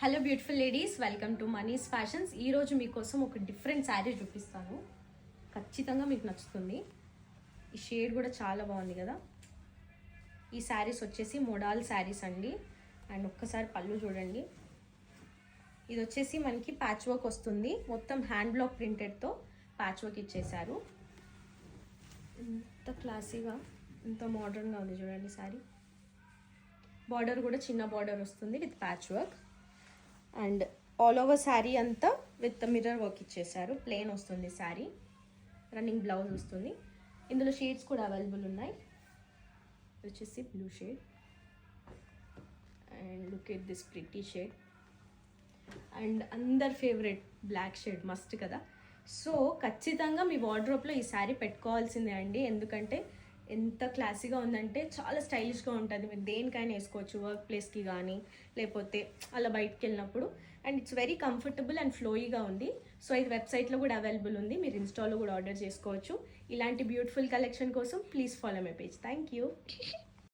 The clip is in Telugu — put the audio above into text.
Hello beautiful ladies, welcome to Mani's fashions. ఈరోజు మీకోసం ఒక డిఫరెంట్ శారీ చూపిస్తాను. ఖచ్చితంగా మీకు నచ్చుతుంది. ఈ షేడ్ కూడా చాలా బాగుంది కదా. ఈ శారీస్ వచ్చేసి మోడాల్ శారీస్ అండి. అండ్ ఒక్కసారి పళ్ళు చూడండి. ఇది వచ్చేసి మనకి ప్యాచ్ వర్క్ వస్తుంది. మొత్తం హ్యాండ్ బ్లాక్ ప్రింటెడ్తో ప్యాచ్ వర్క్ ఇచ్చేసారు. ఎంత క్లాసీగా, ఎంత మోడర్న్గా ఉంది చూడండి శారీ. బార్డర్ కూడా చిన్న బార్డర్ వస్తుంది with patch work. And all over sari అంతా విత్ మిర్రర్ వర్క్ ఇచ్చేసారు. ప్లెయిన్ వస్తుంది శారీ. రన్నింగ్ బ్లౌజ్ వస్తుంది. ఇందులో షేడ్స్ కూడా అవైలబుల్ ఉన్నాయి. వచ్చేసి blue shade and look at this pretty shade and అందర్ ఫేవరెట్ బ్లాక్ షేడ్. మస్ట్ కదా. సో ఖచ్చితంగా మీ వార్డ్రోబ్లో ఈ శారీ పెట్టుకోవాల్సిందే అండి. ఎందుకంటే ఎంత క్లాసీగా ఉందంటే చాలా స్టైలిష్గా ఉంటుంది. మీరు దేనికైనా వేసుకోవచ్చు, వర్క్ ప్లేస్కి కానీ లేకపోతే అలా బయటకు వెళ్ళినప్పుడు. And it's very comfortable and ఫ్లోయిగా ఉంది. సో ఇది వెబ్సైట్లో కూడా అవైలబుల్ ఉంది. మీరు ఇన్స్టాల్లో కూడా ఆర్డర్ చేసుకోవచ్చు. ఇలాంటి బ్యూటిఫుల్ కలెక్షన్ కోసం please follow my page. Thank you.